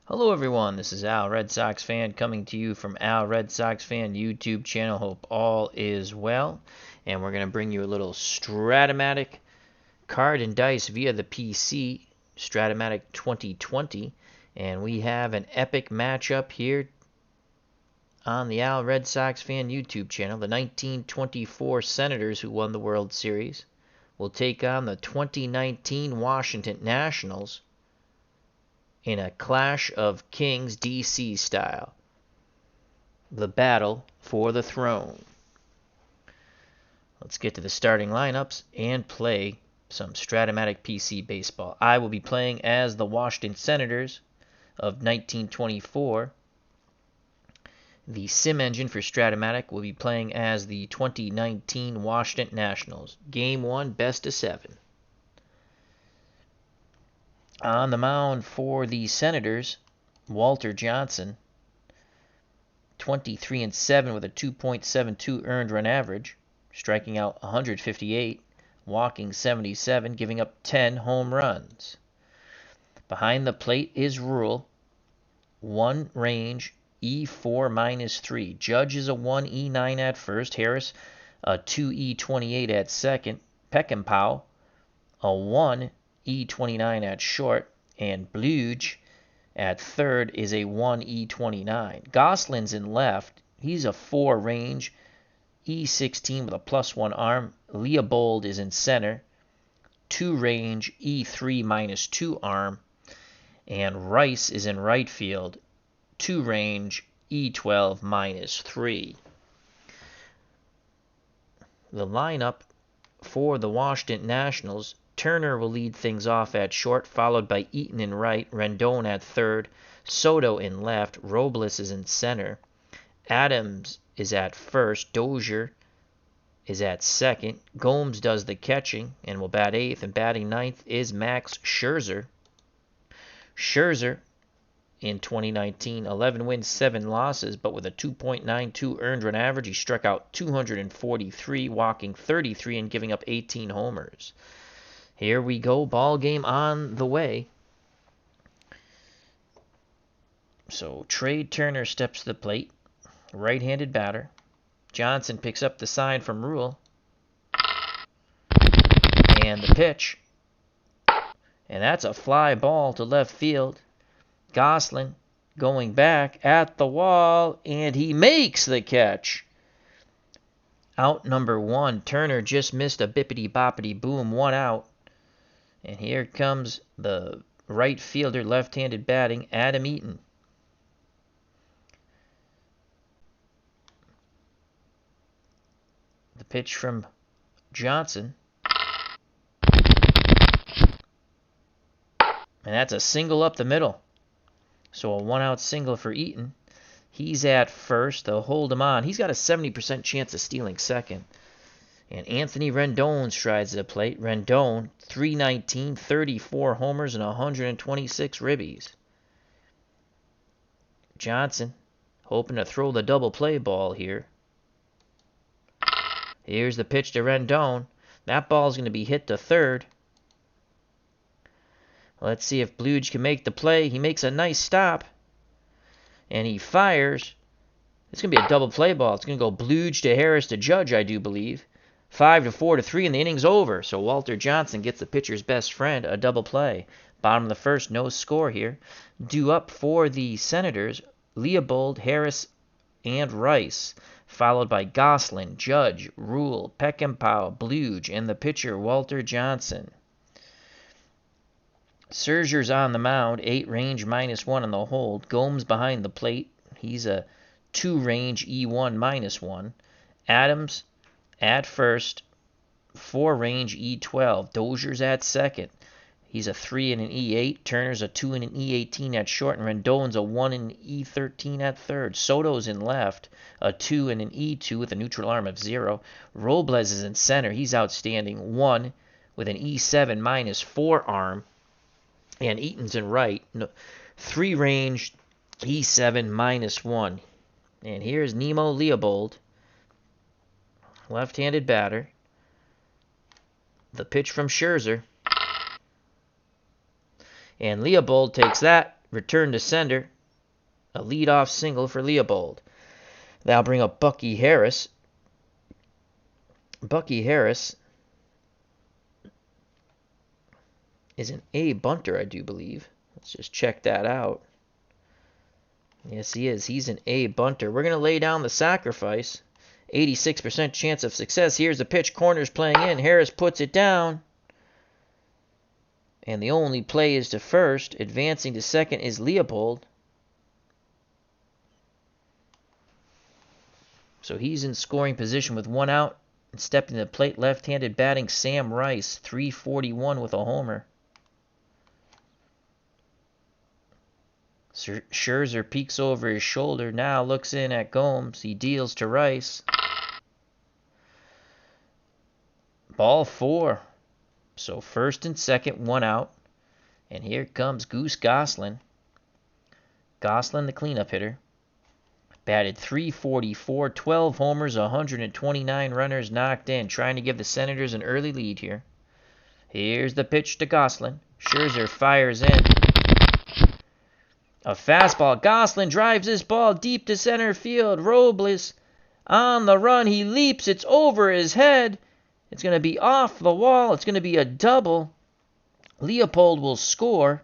Hello everyone, this is Al Red Sox Fan coming to you from Al Red Sox Fan YouTube channel. Hope all is well. And we're going to bring you a little Stratomatic card and dice via the PC, Stratomatic 2020. And we have an epic matchup here on the Al Red Sox Fan YouTube channel. The 1924 Senators, who won the World Series, will take on the 2019 Washington Nationals in a Clash of Kings DC style. The battle for the throne. Let's get to the starting lineups and play some Stratomatic PC baseball. I will be playing as the Washington Senators of 1924. The sim engine for Stratomatic will be playing as the 2019 Washington Nationals. Game 1, best of 7. On the mound for the Senators, Walter Johnson, 23-7 with a 2.72 earned run average, striking out 158, walking 77, giving up 10 home runs. Behind the plate is Rule, 1 range, E4-3. Judge is a 1 E9 at first, Harris a 2 E28 at second, Peckinpah a 1 E29 at short, and Bluge at third is a 1 E29. Gosselin's in left. He's a 4 range, E16 with a +1 arm. Leopold is in center, 2 range, E3-2 arm. And Rice is in right field, 2 range, E12-3. The lineup for the Washington Nationals: Turner will lead things off at short, followed by Eaton in right, Rendon at third, Soto in left, Robles is in center, Adams is at first, Dozier is at second, Gomes does the catching and will bat eighth, and batting ninth is Max Scherzer. Scherzer in 2019, 11 wins, 7 losses, but with a 2.92 earned run average. He struck out 243, walking 33, and giving up 18 homers. Here we go, ball game on the way. So Trey Turner steps to the plate, right-handed batter. Johnson picks up the sign from Rule, and the pitch, and that's a fly ball to left field. Gosselin going back at the wall, and he makes the catch. Out number 1. Turner just missed a bippity-boppity-boom, 1 out. And here comes the right fielder, left-handed batting, Adam Eaton. The pitch from Johnson. And that's a single up the middle. So a 1-out single for Eaton. He's at first. They'll hold him on. He's got a 70% chance of stealing second. And Anthony Rendon strides to the plate. Rendon, 319, 34 homers, and 126 ribbies. Johnson, hoping to throw the double play ball here. Here's the pitch to Rendon. That ball's going to be hit to third. Let's see if Bluge can make the play. He makes a nice stop. And he fires. It's going to be a double play ball. It's going to go Bluge to Harris to Judge, I do believe. 5-4-3, and the inning's over. So Walter Johnson gets the pitcher's best friend, a double play. Bottom of the first, no score here. Due up for the Senators, Leopold, Harris, and Rice, followed by Gosselin, Judge, Rule, Peckinpah, Bluge, and the pitcher, Walter Johnson. Scherzer's on the mound, 8 range, -1 on the hold. Gomes behind the plate. He's a 2 range, E1-1. Adams at first, 4 range, E12. Dozier's at second. He's a 3 and an E8. Turner's a 2 and an E18 at short, and Rendon's a 1 and an E13 at third. Soto's in left, a 2 and an E2 with a neutral arm of 0. Robles is in center. He's outstanding, 1 with an E7-4 arm. And Eaton's in right, 3 range, E7-1. And here's Nemo Leopold, left-handed batter. The pitch from Scherzer. And Leopold takes that Return to sender. A leadoff single for Leopold. That'll bring up Bucky Harris. Bucky Harris is an A bunter, I do believe. Let's just check that out. Yes, he is. He's an A bunter. We're going to lay down the sacrifice. 86% chance of success. Here's the pitch. Corner's playing in. Harris puts it down. And the only play is to first. Advancing to second is Leopold. So he's in scoring position with one out. And stepping to the plate, left-handed batting Sam Rice. 341 with a homer. Scherzer peeks over his shoulder. Now looks in at Gomes. He deals to Rice. Ball 4. So first and second, one out. And here comes Goose Goslin. Goslin, the cleanup hitter. Batted .344, 12 homers, 129 runners knocked in. Trying to give the Senators an early lead here. Here's the pitch to Goslin. Scherzer fires in. A fastball. Goslin drives this ball deep to center field. Robles on the run. He leaps. It's over his head. It's going to be off the wall. It's going to be a double. Leopold will score.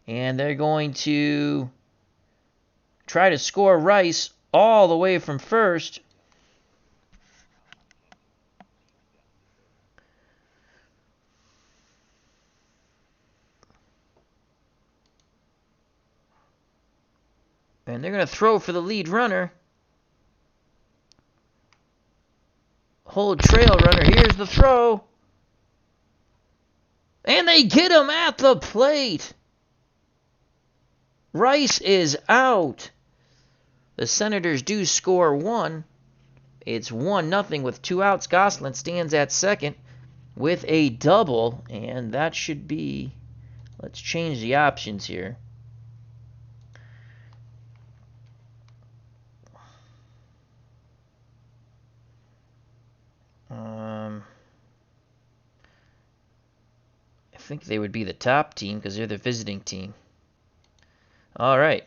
And they're going to try to score Rice all the way from first. And they're going to throw for the lead runner. Hold trail runner. Here's the throw. And they get him at the plate. Rice is out. The Senators do score one. It's 1-0 with 2 outs. Goslin stands at second with a double. And that should be... Let's change the options here. I think they would be the top team because they're the visiting team. All right.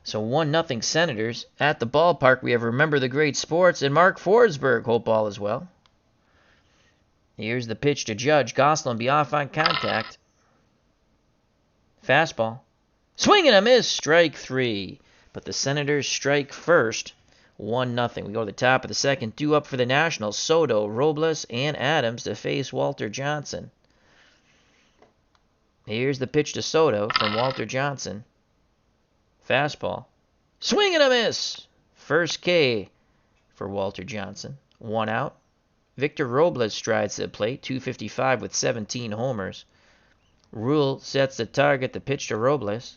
So 1-0 Senators. At the ballpark, we have Remember the Great Sports and Mark Forsberg. Hope all is well. Here's the pitch to Judge. Goslin be off on contact. Fastball. Swing and a miss. Strike 3. But the Senators strike first. 1-0. We go to the top of the second. Due up for the Nationals. Soto, Robles, and Adams to face Walter Johnson. Here's the pitch to Soto from Walter Johnson. Fastball. Swing and a miss. First K for Walter Johnson. 1 out. Victor Robles strides to the plate. .255 with 17 homers. Rule sets the target. The pitch to Robles.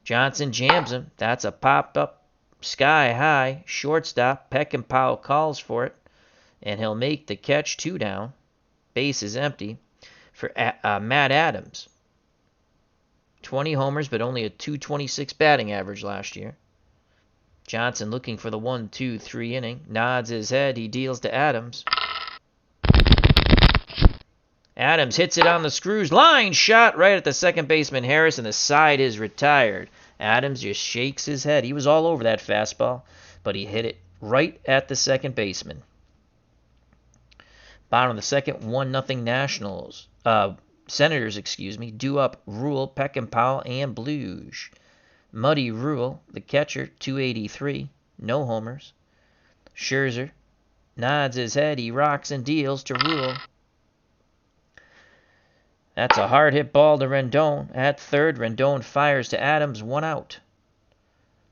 Johnson jams him. That's a popped up sky high. Shortstop. Peckinpah calls for it. And he'll make the catch. 2 down. Base is empty for Matt Adams. 20 homers, but only a .226 batting average last year. Johnson looking for the 1-2-3 inning. Nods his head. He deals to Adams. Adams hits it on the screws. Line shot right at the second baseman Harris, and the side is retired. Adams just shakes his head. He was all over that fastball, but he hit it right at the second baseman. Bottom of the second, 1-0 Nationals. Senators, due up Rule, Peckinpah, and Bluge. Muddy Rule, the catcher, .283, no homers. Scherzer nods his head. He rocks and deals to Rule. That's a hard hit ball to Rendon. At third, Rendon fires to Adams, 1 out.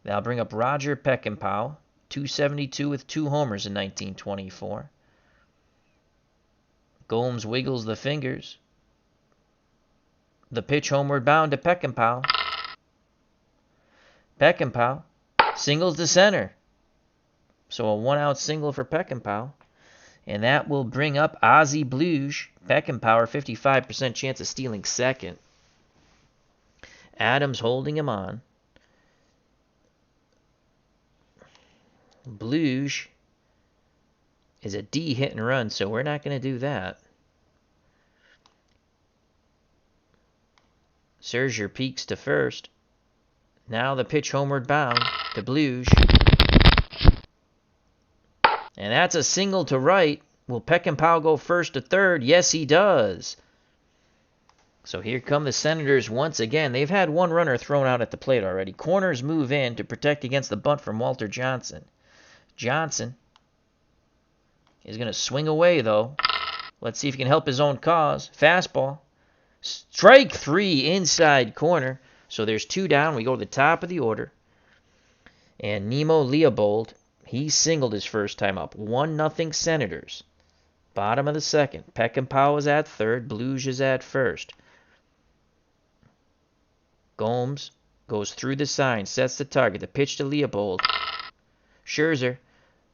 That'll bring up Roger Peckinpah, .272 with 2 homers in 1924. Gomes wiggles the fingers. The pitch homeward bound to Peckinpah. Peckinpah singles to center. So a 1-out single for Peckinpah. And that will bring up Ozzie Bluge. Peckinpah, 55% chance of stealing second. Adams holding him on. Bluge is a D hit and run, so we're not going to do that. Scherzer peaks to first. Now the pitch homeward bound to Bluge. And that's a single to right. Will Peckinpah go first to third? Yes, he does. So here come the Senators once again. They've had one runner thrown out at the plate already. Corners move in to protect against the bunt from Walter Johnson. Johnson is going to swing away, though. Let's see if he can help his own cause. Fastball. Strike 3, inside corner. So there's 2 down. We go to the top of the order. And Nemo Leopold, he singled his first time up. 1-0 Senators. Bottom of the second. Peckinpah is at third. Bluge is at first. Gomes goes through the sign, sets the target. The pitch to Leopold. Scherzer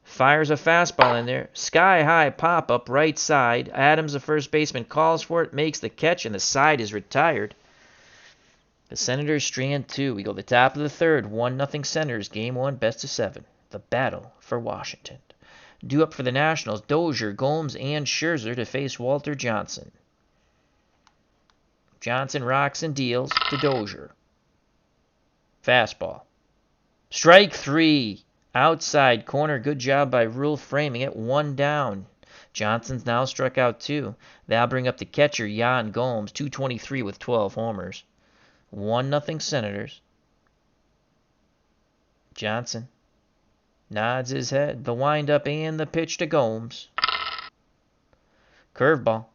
fires a fastball in there. Sky-high pop-up right side. Adams, the first baseman, calls for it, makes the catch, and the side is retired. The Senators strand 2. We go to the top of the third. 1-0 Senators. Game 1, best of 7. The battle for Washington. Due up for the Nationals, Dozier, Gomes, and Scherzer to face Walter Johnson. Johnson rocks and deals to Dozier. Fastball. Strike 3. Outside corner. Good job by Rule framing it. 1 down. Johnson's now struck out 2. That'll bring up the catcher, Yan Gomes. 223 with 12 homers. 1-0 Senators. Johnson nods his head. The windup and the pitch to Gomes. Curveball.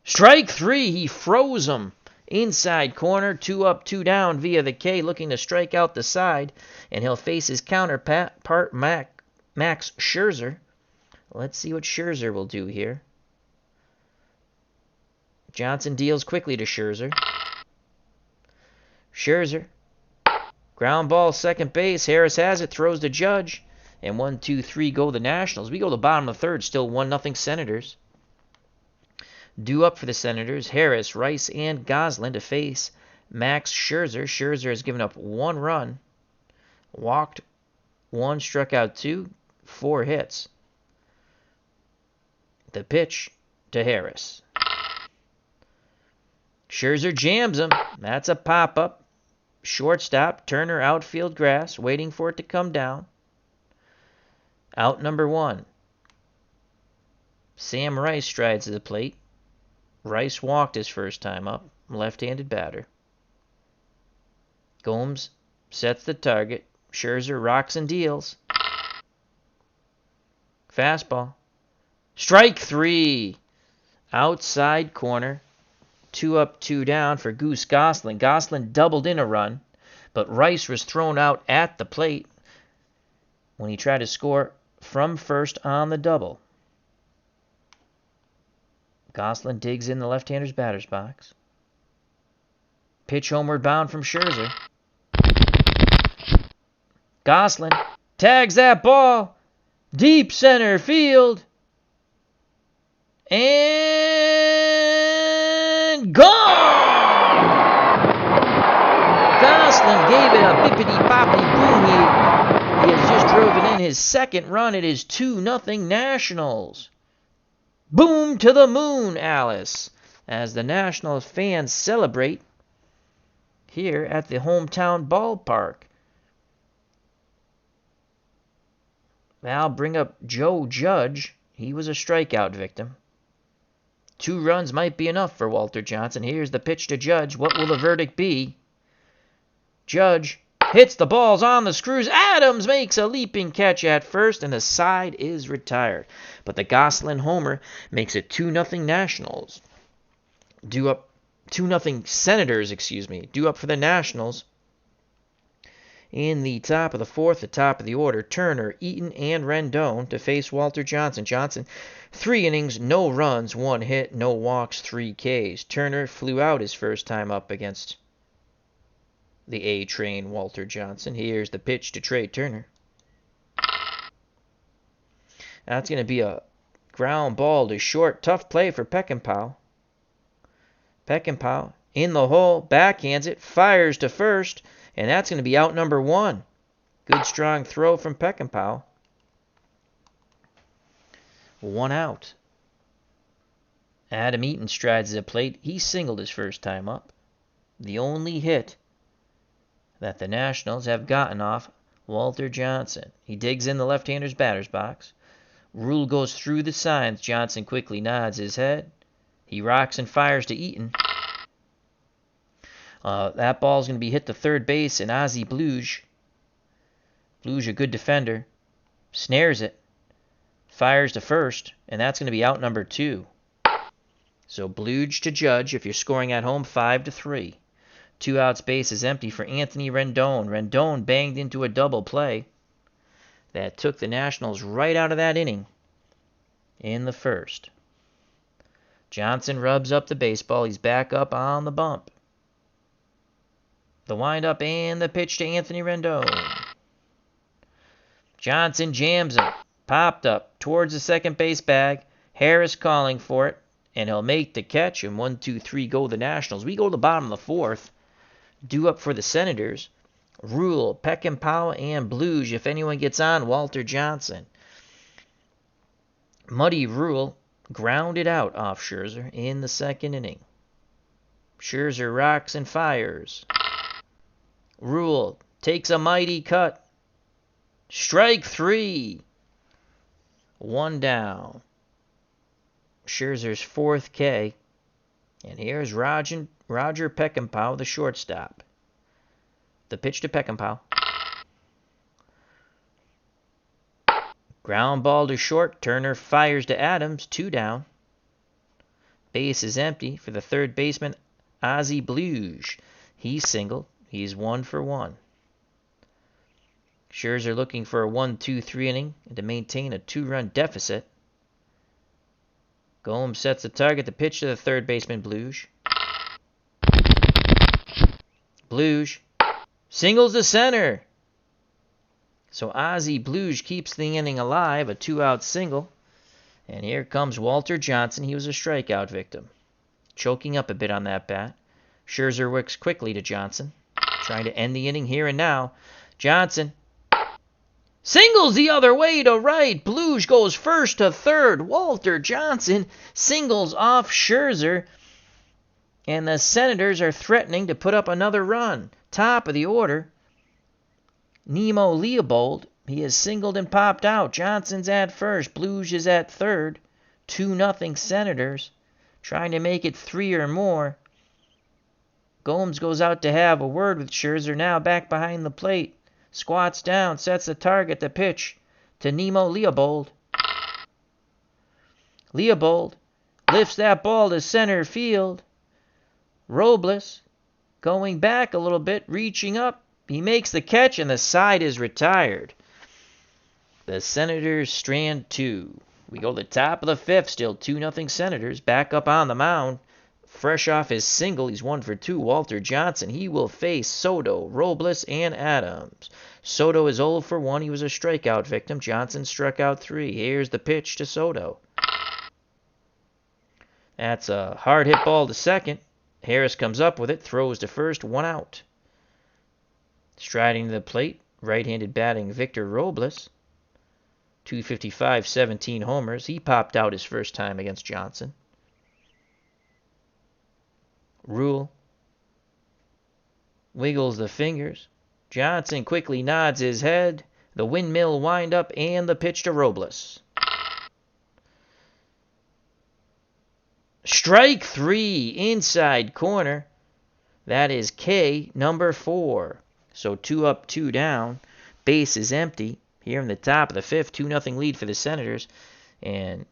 Strike 3. He froze him. Inside corner. 2 up, 2 down via the K, looking to strike out the side. And he'll face his counterpart, Max Scherzer. Let's see what Scherzer will do here. Johnson deals quickly to Scherzer. Scherzer. Ground ball, second base. Harris has it, throws to Judge. And 1, 2, 3 go the Nationals. We go to the bottom of the third, still 1-0 Senators. Due up for the Senators, Harris, Rice, and Goslin to face Max Scherzer. Scherzer has given up 1 run, walked 1, struck out 2, 4 hits. The pitch to Harris. Scherzer jams him. That's a pop-up. Shortstop, Turner, outfield grass, waiting for it to come down. Out number 1. Sam Rice strides to the plate. Rice walked his first time up, left-handed batter. Gomes sets the target. Scherzer rocks and deals. Fastball. Strike 3. Outside corner. 2 up, 2 down for Goose Goslin. Goslin doubled in a run, but Rice was thrown out at the plate when he tried to score from first on the double. Goslin digs in the left-hander's batter's box. Pitch homeward bound from Scherzer. Goslin tags that ball. Deep center field. And gone! Goslin gave it a bippity-boppity boom. He has just driven in his second run. It is 2-0 Nationals. Boom to the moon, Alice, as the Nationals fans celebrate here at the hometown ballpark. I'll bring up Joe Judge. He was a strikeout victim. 2 runs might be enough for Walter Johnson. Here's the pitch to Judge. What will the verdict be? Judge hits the balls on the screws. Adams makes a leaping catch at first, and the side is retired. But the Goslin homer makes it 2-0 Nationals. Due up 2-0 Senators, due up for the Nationals. In the top of the fourth, the top of the order, Turner, Eaton, and Rendon to face Walter Johnson. Johnson, 3 innings, no runs, 1 hit, no walks, 3 Ks. Turner flew out his first time up against the A-Train Walter Johnson. Here's the pitch to Trey Turner. That's going to be a ground ball to short. Tough play for Peckinpah. Peckinpah in the hole, backhands it, fires to first, and that's going to be out number 1. Good strong throw from Peckinpah. 1 out. Adam Eaton strides to the plate. He singled his first time up. The only hit that the Nationals have gotten off Walter Johnson. He digs in the left-hander's batter's box. Rule goes through the signs. Johnson quickly nods his head. He rocks and fires to Eaton. That ball's going to be hit to third base, and Ozzie Bluge, a good defender, snares it, fires to first, and that's going to be out number 2. So Bluge to Judge if you're scoring at home 5-3. 2 outs, base is empty for Anthony Rendon. Rendon banged into a double play that took the Nationals right out of that inning in the first. Johnson rubs up the baseball. He's back up on the bump. The windup and the pitch to Anthony Rendon. Johnson jams him. Popped up towards the second base bag. Harris calling for it, and he'll make the catch. And 1-2-3 go the Nationals. We go to the bottom of the fourth. Due up for the Senators. Rule, Peckinpah, and Bluge. If anyone gets on, Walter Johnson. Muddy Rule grounded out off Scherzer in the second inning. Scherzer rocks and fires. Rule takes a mighty cut. Strike 3. 1 down. Scherzer's 4th K. And here's Roger Peckinpah, the shortstop. The pitch to Peckinpah. Ground ball to short. Turner fires to Adams. 2 down. Base is empty for the third baseman, Ozzie Bluge. He's singled. He's 1 for 1. Scherzer looking for a 1-2-3 inning and to maintain a 2-run deficit. Gomes sets the target. The pitch to the third baseman, Bluge. Bluge singles to center. So Ozzie Bluge keeps the inning alive, a 2-out single. And here comes Walter Johnson. He was a strikeout victim. Choking up a bit on that bat. Scherzer works quickly to Johnson, trying to end the inning here and now. Johnson singles the other way to right. Bluge goes first to third. Walter Johnson singles off Scherzer. And the Senators are threatening to put up another run. Top of the order, Nemo Leopold. He has singled and popped out. Johnson's at first. Bluge is at third. 2-0 Senators. Trying to make it 3 or more. Gomes goes out to have a word with Scherzer, now back behind the plate. Squats down, sets the target, the pitch to Nemo Leopold. Leopold lifts that ball to center field. Robles going back a little bit, reaching up. He makes the catch, and the side is retired. The Senators strand 2. We go to the top of the 5th, still 2-0 Senators. Back up on the mound. Fresh off his single, he's 1 for 2. Walter Johnson. He will face Soto, Robles, and Adams. Soto is 0 for 1. He was a strikeout victim. Johnson struck out 3. Here's the pitch to Soto. That's a hard hit ball to second. Harris comes up with it, throws to first, 1 out. Striding to the plate, right-handed batting Victor Robles. 255, 17 homers. He popped out his first time against Johnson. Rule wiggles the fingers. Johnson quickly nods his head. The windmill windup and the pitch to Robles. Strike 3, inside corner. That is K, number 4. So 2 up, 2 down. Base is empty. Here in the top of the 5th, 2-0 lead for the Senators. And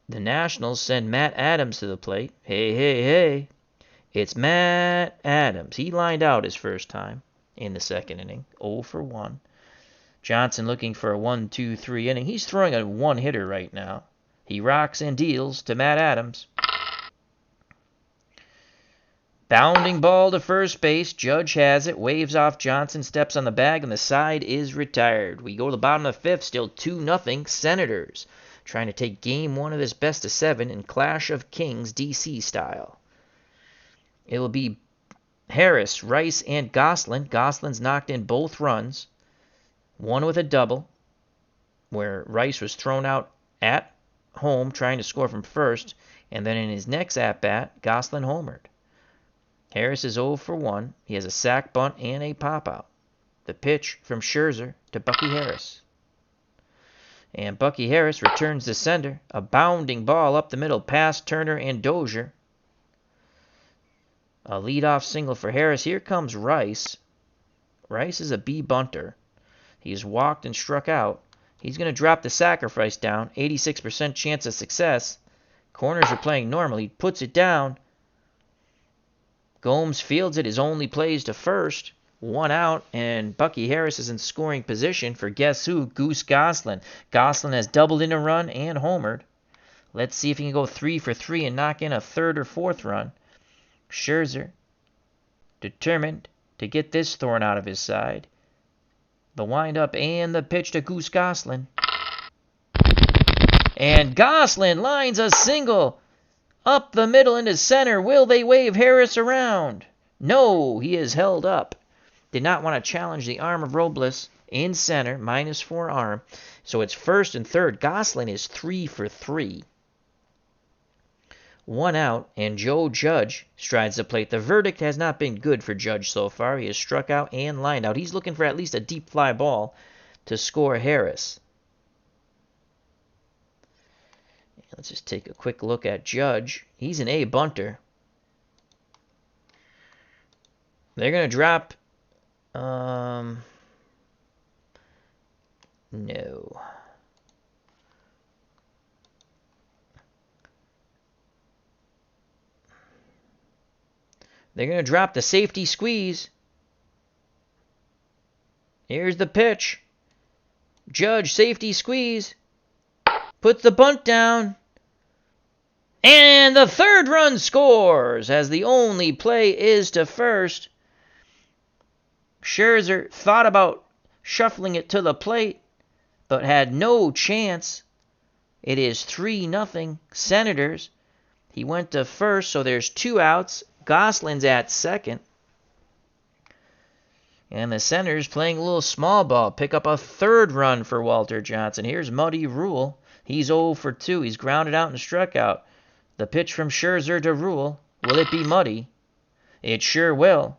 the Nationals send Matt Adams to the plate. Hey, hey, hey. It's Matt Adams. He lined out his first time in the second inning. 0 for 1. Johnson looking for a 1-2-3 inning. He's throwing a one-hitter right now. He rocks and deals to Matt Adams. Bounding ball to first base. Judge has it. Waves off Johnson. Steps on the bag. And the side is retired. We go to the bottom of the 5th. Still 2-0 Senators. Trying to take game 1 of this best of 7 in Clash of Kings DC style. It will be Harris, Rice, and Gosselin. Gosselin's knocked in both runs. One with a double, where Rice was thrown out at home trying to score from first. And then in his next at-bat, Gosselin homered. Harris is 0 for 1. He has a sac bunt and a pop-out. The pitch from Scherzer to Bucky Harris. And Bucky Harris returns to center. A bounding ball up the middle past Turner and Dozier. A leadoff single for Harris. Here comes Rice. Rice is a B bunter. He's walked and struck out. He's going to drop the sacrifice down. 86% chance of success. Corners are playing normal. He puts it down. Gomes fields it. His only plays to first. 1 out, and Bucky Harris is in scoring position for guess who? Goose Goslin. Goslin has doubled in a run and homered. Let's see if he can go 3 for 3 and knock in a third or fourth run. Scherzer, determined to get this thorn out of his side. The windup and the pitch to Goose Goslin. And Goslin lines a single up the middle into center. Will they wave Harris around? No, he is held up. Did not want to challenge the arm of Robles in center, -4 arm. So it's first and third. Goslin is 3 for 3. 1 out, and Joe Judge strides the plate. The verdict has not been good for Judge so far. He has struck out and lined out. He's looking for at least a deep fly ball to score Harris. Let's just take a quick look at Judge. He's an A bunter. They're going to drop... no. They're going to drop the safety squeeze. Here's the pitch. Judge, safety squeeze. Puts the bunt down. And the third run scores as the only play is to first. Scherzer thought about shuffling it to the plate, but had no chance. It is 3-0 Senators. He went to first, so there's 2 outs. Goslin's at second. And the Senators playing a little small ball. Pick up a third run for Walter Johnson. Here's Muddy Rule. He's 0 for 2. He's grounded out and struck out. The pitch from Scherzer to Rule. Will it be Muddy? It sure will.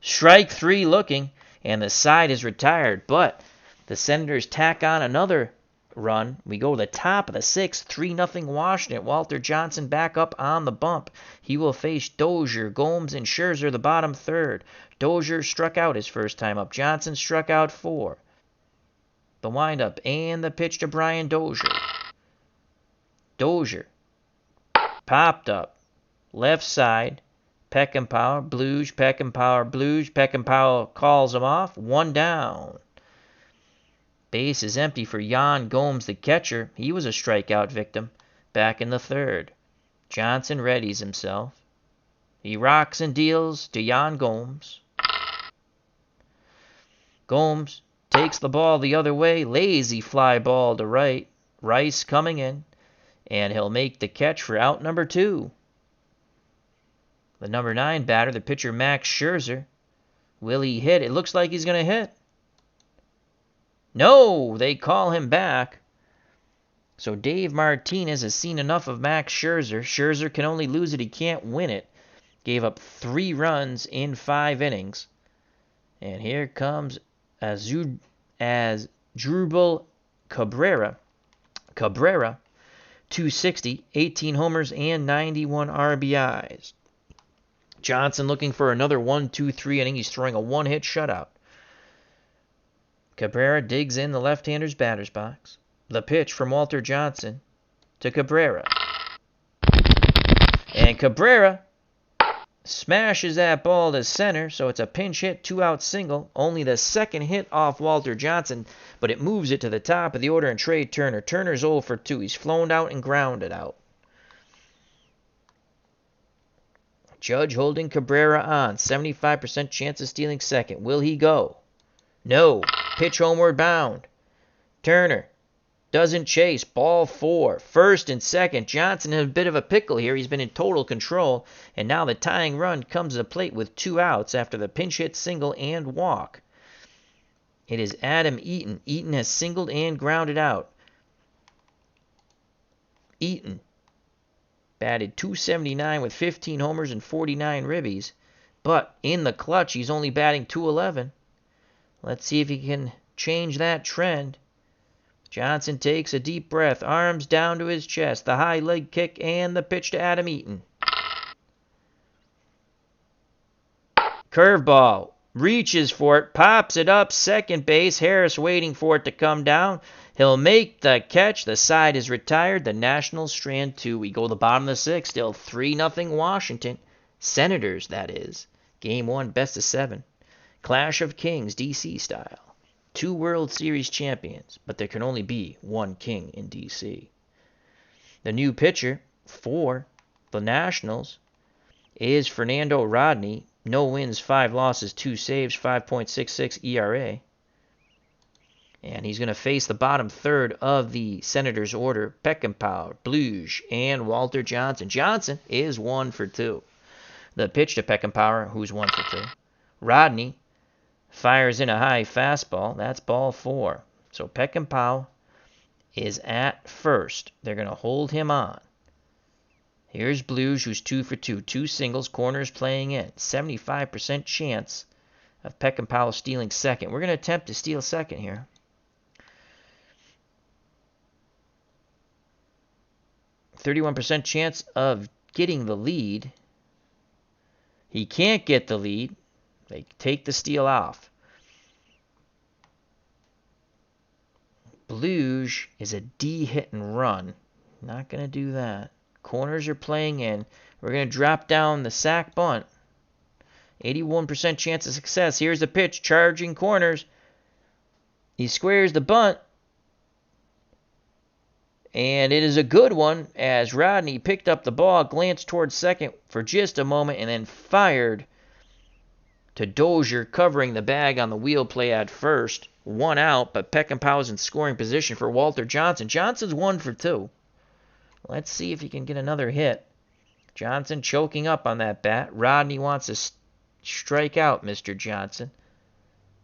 Strike 3 looking, and the side is retired. But the Senators tack on another run. We go to the top of the 6th, 3-0 Washington. Walter Johnson back up on the bump. He will face Dozier, Gomes, and Scherzer the bottom third. Dozier struck out his first time up. Johnson struck out 4. The windup and the pitch to Brian Dozier. Dozier popped up. Left side. Peckinpah, Blues, Peckinpah, Blues. Peckinpah calls him off. 1 down. Base is empty for Yan Gomes, the catcher. He was a strikeout victim back in the third. Johnson readies himself. He rocks and deals to Yan Gomes. Gomes takes the ball the other way. Lazy fly ball to right. Rice coming in. And he'll make the catch for out number 2. The number 9 batter, the pitcher Max Scherzer. Will he hit? It looks like he's going to hit. No, they call him back. So Dave Martinez has seen enough of Max Scherzer. Scherzer can only lose it. He can't win it. Gave up 3 runs in 5 innings. And here comes Asdrubal Cabrera. Cabrera, 260, 18 homers, and 91 RBIs. Johnson looking for another 1-2-3 inning. He's throwing a 1-hit shutout. Cabrera digs in the left-hander's batter's box. The pitch from Walter Johnson to Cabrera. And Cabrera smashes that ball to center, so it's a pinch hit, 2-out single. Only the second hit off Walter Johnson, but it moves it to the top of the order and Trey Turner. Turner's 0 for 2. He's flown out and grounded out. Judge holding Cabrera on. 75% chance of stealing second. Will he go? No. Pitch homeward bound. Turner doesn't chase. Ball 4. First and second. Johnson in a bit of a pickle here. He's been in total control. And now the tying run comes to the plate with 2 outs after the pinch hit single and walk. It is Adam Eaton. Eaton has singled and grounded out. Eaton batted .279 with 15 homers and 49 ribbies. But in the clutch, he's only batting .211. Let's see if he can change that trend. Johnson takes a deep breath, arms down to his chest, the high leg kick, and the pitch to Adam Eaton. Curveball. Reaches for it, pops it up, second base. Harris waiting for it to come down. He'll make the catch. The side is retired. The Nationals strand 2. We go to the bottom of the 6th. Still 3-0 Washington. Senators, that is. Game 1, best of 7. Clash of Kings, D.C. style. 2 World Series champions, but there can only be 1 king in D.C. The new pitcher for the Nationals is Fernando Rodney. No wins, 5 losses, 2 saves, 5.66 ERA. And he's going to face the bottom third of the Senators' order. Peckinpah, Bluge, and Walter Johnson. Johnson is 1 for 2. The pitch to Peckinpah, who's 1 for 2. Rodney fires in a high fastball. That's ball 4. So Peckinpah is at first. They're going to hold him on. Here's Bluge, who's 2 for 2. 2 singles, corners playing in. 75% chance of Peckinpah stealing second. We're going to attempt to steal second here. .31% chance of getting the lead. He can't get the lead. They take the steal off. Bluge is a D hit and run. Not going to do that. Corners are playing in. We're going to drop down the sack bunt. 81% chance of success. Here's the pitch, charging corners. He squares the bunt. And it is a good one as Rodney picked up the ball, glanced towards second for just a moment, and then fired to Dozier, covering the bag on the wheel play at first. 1 out, but Peckinpah's in scoring position for Walter Johnson. Johnson's 1 for 2. Let's see if he can get another hit. Johnson choking up on that bat. Rodney wants to strike out Mr. Johnson.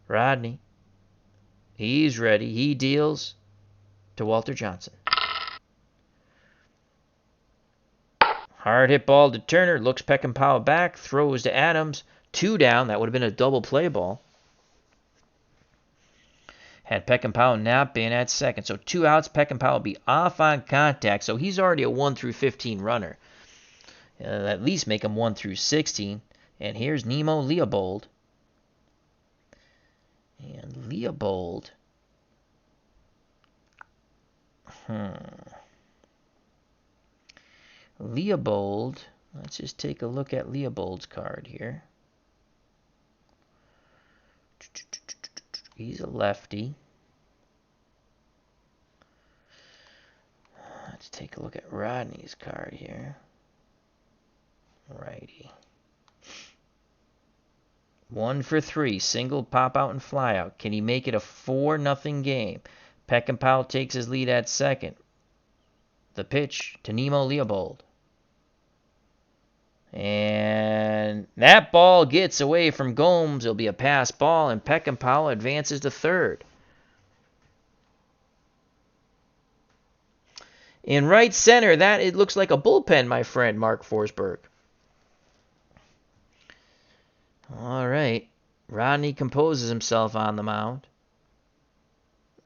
Rodney, he's ready. He deals to Walter Johnson. Hard hit ball to Turner. Looks Peckinpah back. Throws to Adams. 2 down. That would have been a double play ball. Had Peckinpah not been at second. So 2 outs. Peckinpah will be off on contact. So he's already a 1 through 15 runner. At least make him 1 through 16. And here's Nemo Leopold. And Leopold. Leopold. Let's just take a look at Leopold's card here. He's a lefty. Let's take a look at Rodney's card here. Righty. 1 for 3. Single, pop out, and fly out. Can he make it a 4-0 game? Peckinpah takes his lead at second. The pitch to Nemo Leopold. And that ball gets away from Gomes. It'll be a pass ball, and Peckinpah advances to third. In right center, that it looks like a bullpen, my friend, Mark Forsberg. All right. Rodney composes himself on the mound.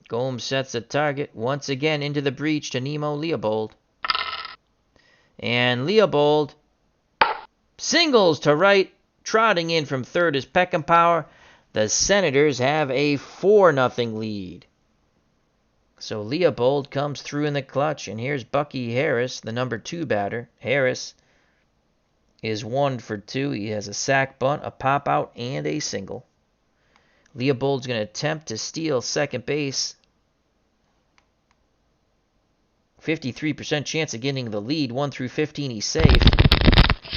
Gomes sets the target once again into the breach to Nemo Leopold. And Leopold singles to right. Trotting in from third is Peckinpah. The Senators have a 4-0 lead. So Leopold comes through in the clutch. And here's Bucky Harris, the number 2 batter. Harris is 1 for 2. He has a sac bunt, a pop out, and a single. Leopold's going to attempt to steal second base. 53% chance of getting the lead. 1 through 15, he's safe.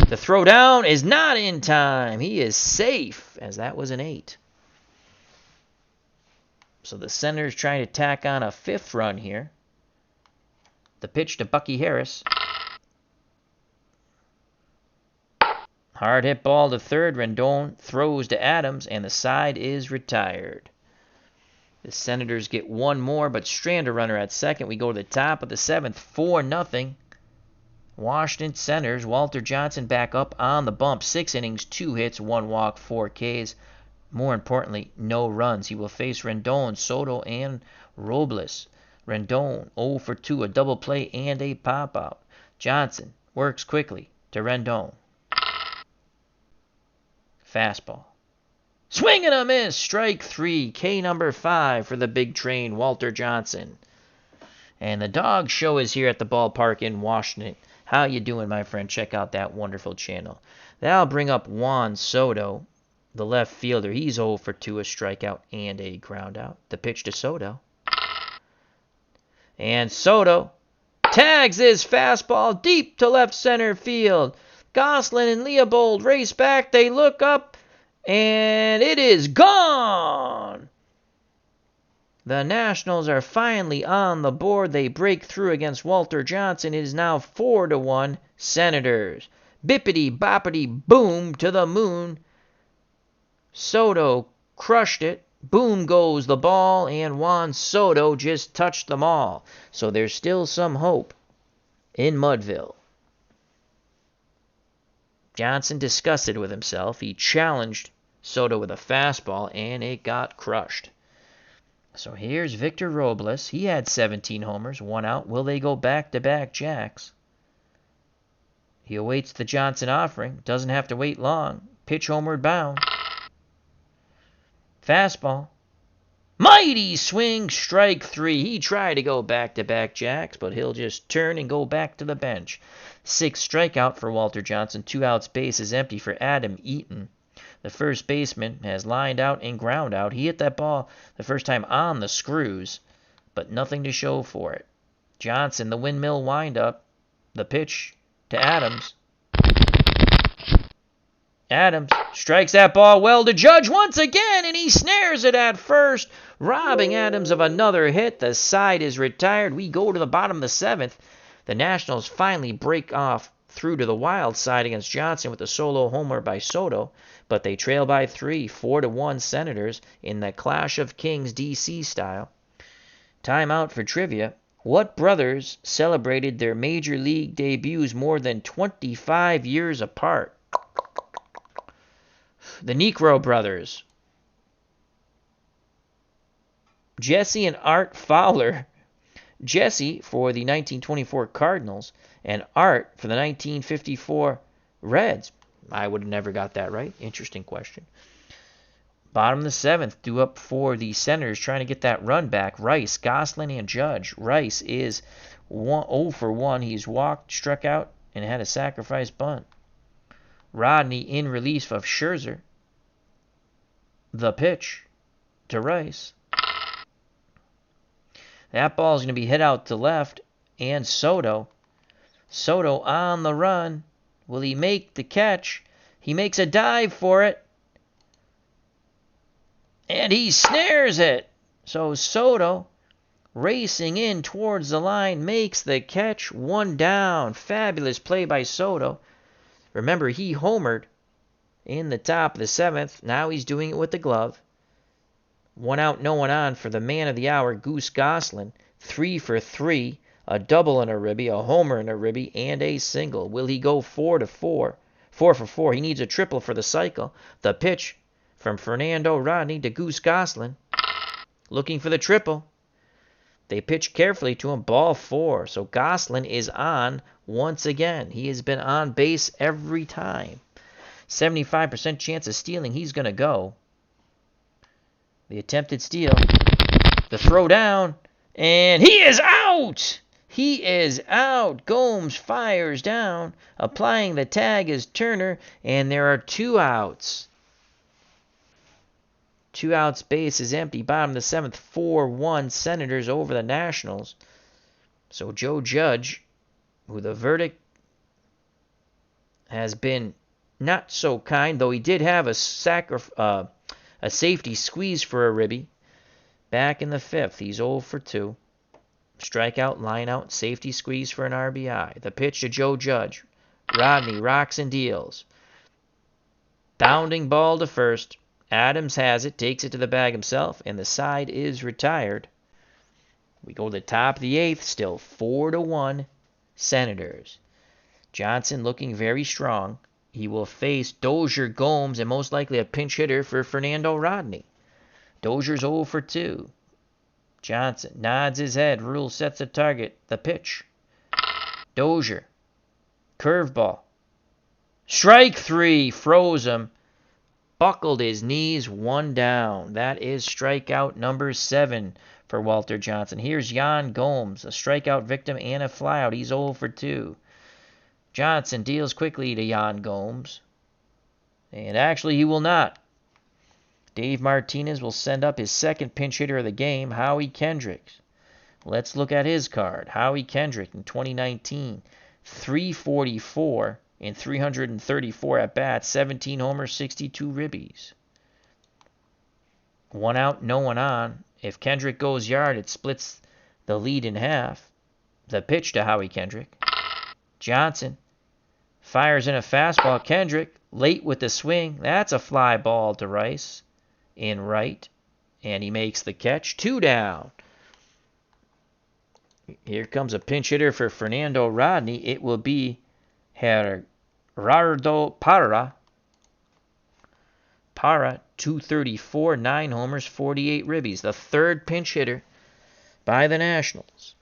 The throw down is not in time. He is safe, as that was an 8. So the Senators trying to tack on a 5th run here. The pitch to Bucky Harris. Hard hit ball to third. Rendon throws to Adams, and the side is retired. The Senators get 1 more, but strand a runner at second. We go to the top of the 7th, 4-0. Washington centers. Walter Johnson back up on the bump. 6 innings, 2 hits, 1 walk, 4 Ks. More importantly, no runs. He will face Rendon, Soto, and Robles. Rendon 0 for 2, a double play and a pop-out. Johnson works quickly to Rendon. Fastball. Swing and a miss. Strike 3. K number 5 for the big train, Walter Johnson. And the dog show is here at the ballpark in Washington. How you doing, my friend? Check out that wonderful channel. That'll bring up Juan Soto, the left fielder. He's 0 for 2, a strikeout and a groundout. The pitch to Soto. And Soto tags his fastball deep to left center field. Goslin and Leopold race back. They look up, and it is gone. The Nationals are finally on the board. They break through against Walter Johnson. It is now 4-1 Senators. Bippity boppity boom to the moon. Soto crushed it. Boom goes the ball, and Juan Soto just touched them all. So there's still some hope in Mudville. Johnson disgusted with himself. He challenged Soto with a fastball, and it got crushed. So here's Victor Robles. He had 17 homers, 1 out. Will they go back-to-back jacks? He awaits the Johnson offering. Doesn't have to wait long. Pitch homeward bound. Fastball. Mighty swing, strike 3. He tried to go back-to-back jacks, but he'll just turn and go back to the bench. 6th strikeout for Walter Johnson. 2 outs, base is empty for Adam Eaton. The first baseman has lined out and ground out. He hit that ball the first time on the screws, but nothing to show for it. Johnson, the windmill windup. The pitch to Adams. Adams strikes that ball well to Judge once again, and he snares it at first, robbing Adams of another hit. The side is retired. We go to the bottom of the 7th. The Nationals finally break off through to the wild side against Johnson with a solo homer by Soto, but they trail by 3, 4-1 Senators in the Clash of Kings DC style. Timeout for trivia. What brothers celebrated their major league debuts more than 25 years apart? The Necro brothers. Jesse and Art Fowler. Jesse for the 1924 Cardinals and Art for the 1954 Reds. I would have never got that right. Interesting question. Bottom of the 7th, due up for the Senators trying to get that run back. Rice, Goslin, and Judge. Rice is 0 for 1. He's walked, struck out, and had a sacrifice bunt. Rodney in relief of Scherzer. The pitch to Rice. That ball is going to be hit out to left, and Soto. Soto on the run. Will he make the catch? He makes a dive for it. And he snares it. So Soto, racing in towards the line, makes the catch. 1 down. Fabulous play by Soto. Remember, he homered in the top of the 7th. Now he's doing it with the glove. 1 out, no one on for the man of the hour, Goose Goslin. 3 for 3, a double and a ribby, a homer and a ribby, and a single. Will he go 4-4? 4 for 4. He needs a triple for the cycle. The pitch from Fernando Rodney to Goose Goslin. Looking for the triple. They pitch carefully to him. Ball 4. So Goslin is on once again. He has been on base every time. 75% chance of stealing. He's going to go. The attempted steal. The throw down. And he is out! He is out. Gomes fires down. Applying the tag is Turner. And there are 2 outs. 2 outs, base is empty. Bottom of the 7th, 4-1 Senators over the Nationals. So Joe Judge, who the verdict has been not so kind, though he did have a safety squeeze for a ribby. Back in the 5th, he's 0 for 2. Strikeout, line out, safety squeeze for an RBI. The pitch to Joe Judge. Rodney rocks and deals. Bounding ball to first. Adams has it, takes it to the bag himself, and the side is retired. We go to the top of the 8th, still 4-1 Senators. Johnson looking very strong. He will face Dozier, Gomes, and most likely a pinch hitter for Fernando Rodney. Dozier's 0 for 2. Johnson nods his head. Rule sets a target. The pitch. Dozier. Curveball. Strike 3. Froze him. Buckled his knees. 1 down. That is strikeout number 7 for Walter Johnson. Here's Yan Gomes, a strikeout victim and a flyout. He's 0 for 2. Johnson deals quickly to Yan Gomes. And actually, he will not. Dave Martinez will send up his second pinch hitter of the game, Howie Kendrick. Let's look at his card. Howie Kendrick in 2019, 344 in 334 at-bats, 17 homers, 62 ribbies. 1 out, no one on. If Kendrick goes yard, it splits the lead in half. The pitch to Howie Kendrick. Johnson fires in a fastball. Kendrick, late with the swing. That's a fly ball to Rice in right. And he makes the catch. 2 down. Here comes a pinch hitter for Fernando Rodney. It will be Gerardo Parra. Parra, 234, 9 homers, 48 ribbies. The third pinch hitter by the Nationals.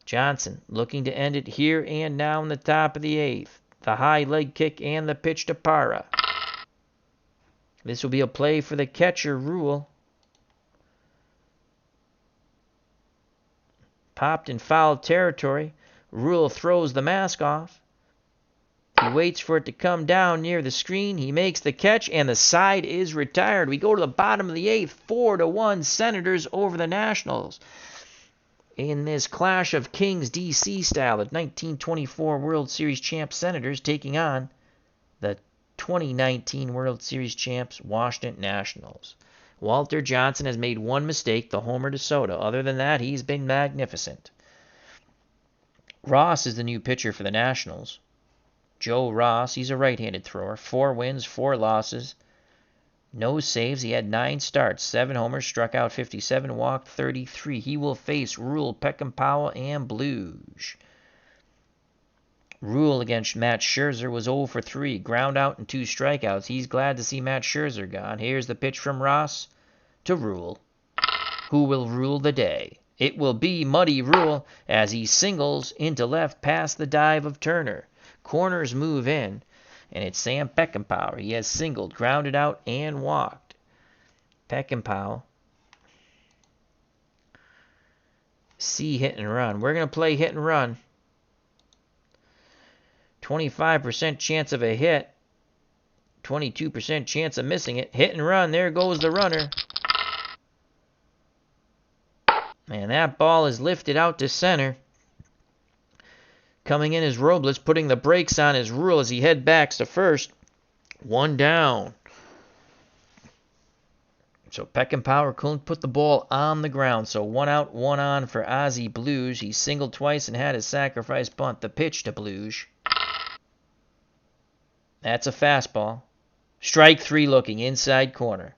Johnson looking to end it here and now in the top of the 8th. The high leg kick and the pitch to Parra. This will be a play for the catcher, Rule. Popped in foul territory. Rule throws the mask off. He waits for it to come down near the screen. He makes the catch, and the side is retired. We go to the bottom of the 8th. 4-1 Senators over the Nationals. In this clash of Kings DC style, the 1924 World Series champs Senators taking on the 2019 World Series champs Washington Nationals. Walter Johnson has made one mistake, the homer to Soto. Other than that, he's been magnificent. Ross is the new pitcher for the Nationals. Joe Ross, he's a right-handed thrower. 4 wins, 4 losses. No saves. He had 9 starts, 7 homers, struck out 57, walked 33. He will face Rule, Peckinpah, and Blues. Rule against Matt Scherzer was 0 for 3, ground out and 2 strikeouts. He's glad to see Matt Scherzer gone. Here's the pitch from Ross to Rule. Who will rule the day? It will be Muddy Rule as he singles into left past the dive of Turner. Corners move in, and it's Sam Peckinpah. He has singled, grounded out, and walked. Peckinpah. C hit and run. We're going to play hit and run. 25% chance of a hit. 22% chance of missing it. Hit and run. There goes the runner. And that ball is lifted out to center. Coming in is Robles, putting the brakes on his Rule as he head backs to first. 1 down. So Peckinpah couldn't put the ball on the ground. So 1 out, 1 on for Ozzie Blues. He singled twice and had his sacrifice bunt. The pitch to Blues. That's a fastball. Strike 3 looking inside corner.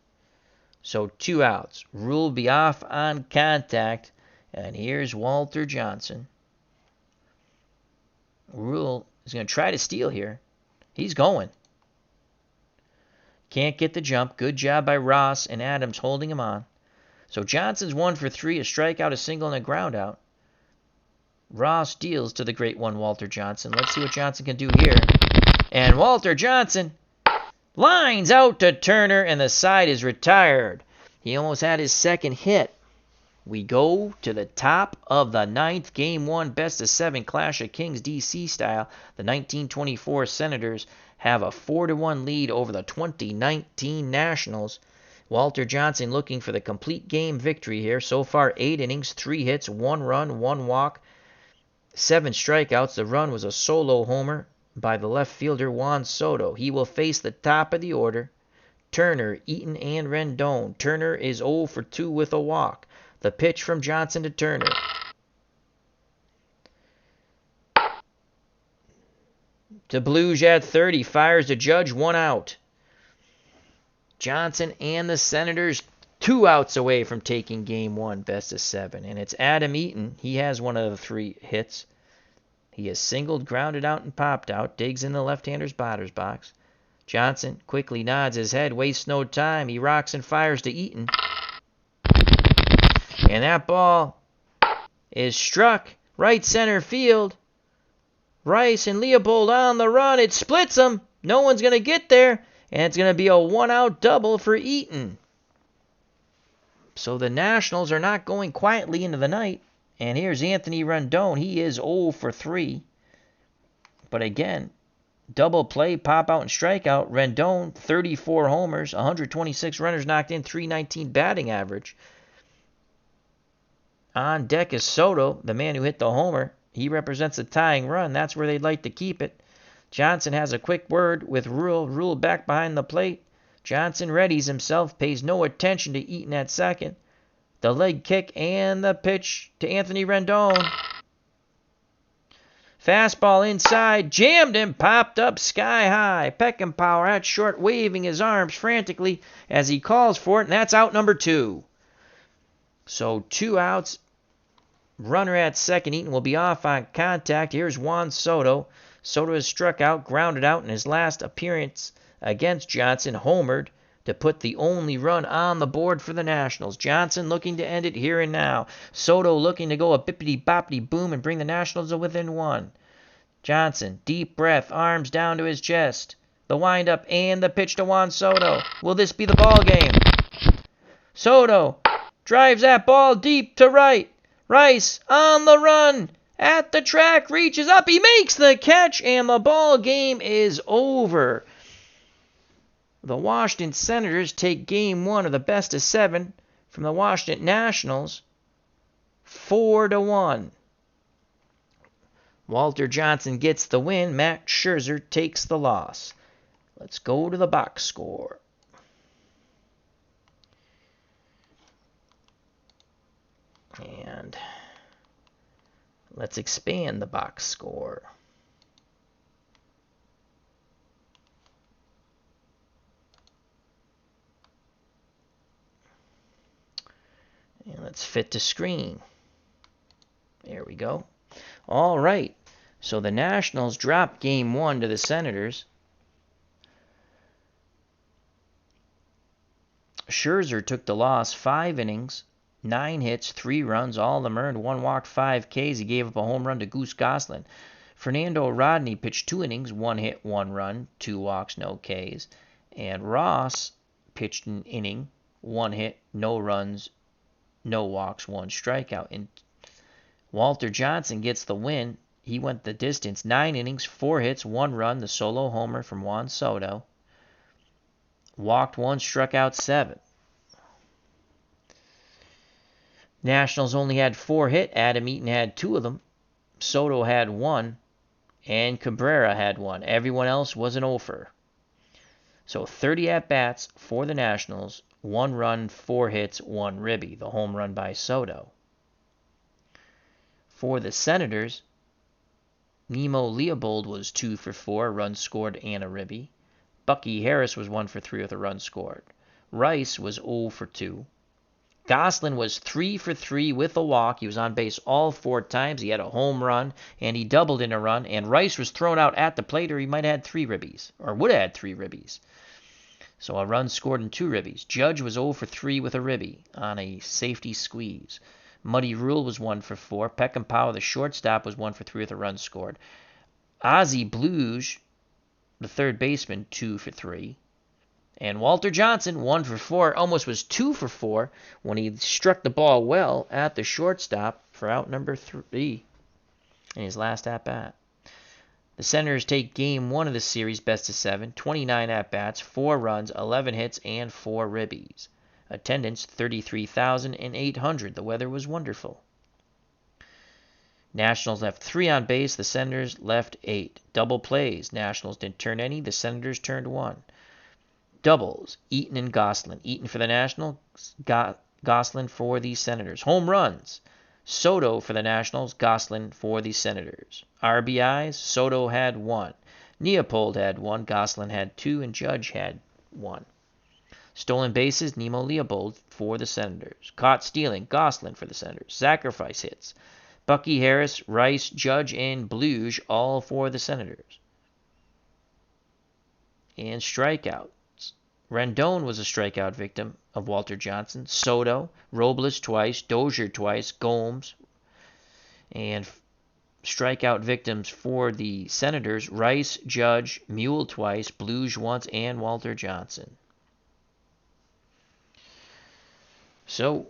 So 2 outs. Rule be off on contact. And here's Walter Johnson. Rule is going to try to steal here. He's going. Can't get the jump. Good job by Ross and Adams holding him on. So Johnson's 1 for 3, a strikeout, a single, and a ground out. Ross deals to the great one, Walter Johnson. Let's see what Johnson can do here. And Walter Johnson lines out to Turner, and the side is retired. He almost had his second hit. We go to the top of the 9th, Game 1, best-of-7 clash of Kings DC style. The 1924 Senators have a 4-1 lead over the 2019 Nationals. Walter Johnson looking for the complete game victory here. So far, 8 innings, 3 hits, 1 run, 1 walk, 7 strikeouts. The run was a solo homer by the left fielder Juan Soto. He will face the top of the order, Turner, Eaton, and Rendon. Turner is 0 for 2 with a walk. The pitch from Johnson to Turner. To Blues at third. He fires to Judge, 1 out. Johnson and the Senators 2 outs away from taking Game 1, best of 7. And it's Adam Eaton. He has one of the 3 hits. He is singled, grounded out, and popped out. Digs in the left-hander's batter's box. Johnson quickly nods his head, wastes no time. He rocks and fires to Eaton. And that ball is struck right center field. Rice and Leopold on the run. It splits them. No one's going to get there. And it's going to be a one-out double for Eaton. So the Nationals are not going quietly into the night. And here's Anthony Rendon. He is 0 for 3. But again, double play, pop out, and strikeout. Rendon, 34 homers, 126 runners knocked in, 319 batting average. On deck is Soto, the man who hit the homer. He represents a tying run. That's where they'd like to keep it. Johnson has a quick word with Rule. Rule back behind the plate. Johnson readies himself, pays no attention to Eaton at second. The leg kick and the pitch to Anthony Rendon. Fastball inside, jammed and popped up sky high. Peckinpah at short, waving his arms frantically as he calls for it, and that's out number 2. So 2 outs. Runner at second. Eaton will be off on contact. Here's Juan Soto. Soto has struck out, grounded out in his last appearance against Johnson, homered to put the only run on the board for the Nationals. Johnson looking to end it here and now. Soto looking to go a bippity-boppity-boom and bring the Nationals to within 1. Johnson, deep breath, arms down to his chest. The windup and the pitch to Juan Soto. Will this be the ball game? Soto drives that ball deep to right. Rice on the run. At the track, reaches up. He makes the catch, and the ball game is over. The Washington Senators take game 1 of the best of 7 from the Washington Nationals, 4-1. Walter Johnson gets the win. Max Scherzer takes the loss. Let's go to the box score. And let's expand the box score. And let's fit to screen. There we go. All right. So the Nationals dropped game 1 to the Senators. Scherzer took the loss, 5 innings, 9 hits, 3 runs, all of them earned, 1 walked, 5 Ks. He gave up a home run to Goose Goslin. Fernando Rodney pitched 2 innings, 1 hit, 1 run, 2 walks, no Ks. And Ross pitched an inning, 1 hit, no runs, no walks, 1 strikeout. And Walter Johnson gets the win. He went the distance, 9 innings, 4 hits, 1 run, the solo homer from Juan Soto. Walked 1, struck out 7. Nationals only had 4 hit. Adam Eaton had 2 of them. Soto had 1. And Cabrera had 1. Everyone else was an offer. So 30 at-bats for the Nationals. 1 run, 4 hits, 1 ribby. The home run by Soto. For the Senators, Nemo Leopold was 2 for 4, runs scored and a ribby. Bucky Harris was 1 for 3 with a run scored. Rice was 0 for 2. Goslin was 3 for 3 with a walk. He was on base all 4 times. He had a home run, and he doubled in a run. And Rice was thrown out at the plate, or he might have had 3 ribbies, or would have had 3 ribbies. So a run scored and 2 ribbies. Judge was 0 for 3 with a ribby on a safety squeeze. Muddy Rule was 1 for 4. Peckinpah, the shortstop, was 1 for 3 with a run scored. Ozzie Bluge, the third baseman, 2 for 3. And Walter Johnson, 1 for 4, almost was 2 for 4 when he struck the ball well at the shortstop for out number 3 in his last at-bat. The Senators take game 1 of the series, best of 7, 29 at-bats, 4 runs, 11 hits, and 4 ribbies. Attendance, 33,800. The weather was wonderful. Nationals left 3 on base. The Senators left 8. Double plays. Nationals didn't turn any. The Senators turned 1. Doubles. Eaton and Goslin. Eaton for the Nationals. Goslin for the Senators. Home runs. Soto for the Nationals. Goslin for the Senators. RBIs. Soto had 1. Leopold had 1. Goslin had 2. And Judge had 1. Stolen bases, Nemo Leopold for the Senators. Caught stealing, Goslin for the Senators. Sacrifice hits, Bucky, Harris, Rice, Judge, and Bluge, all for the Senators. And strikeouts. Rendon was a strikeout victim of Walter Johnson. Soto, Robles twice, Dozier twice, Gomes. And strikeout victims for the Senators, Rice, Judge, Mule twice, Bluge once, and Walter Johnson. So,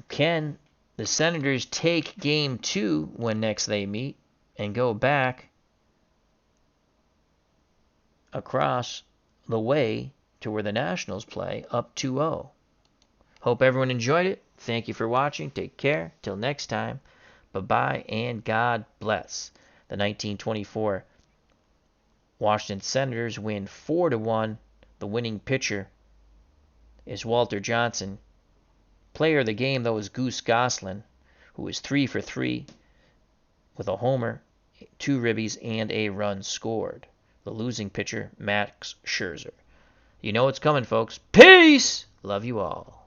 can the Senators take Game 2 when next they meet and go back across the way to where the Nationals play up 2-0? Hope everyone enjoyed it. Thank you for watching. Take care. Till next time. Bye-bye and God bless. The 1924 Washington Senators win 4-1. The winning pitcher is Walter Johnson. Player of the game, though, is Goose Goslin, who is 3 for 3 with a homer, 2 ribbies, and a run scored. The losing pitcher, Max Scherzer. You know what's coming, folks. Peace! Love you all.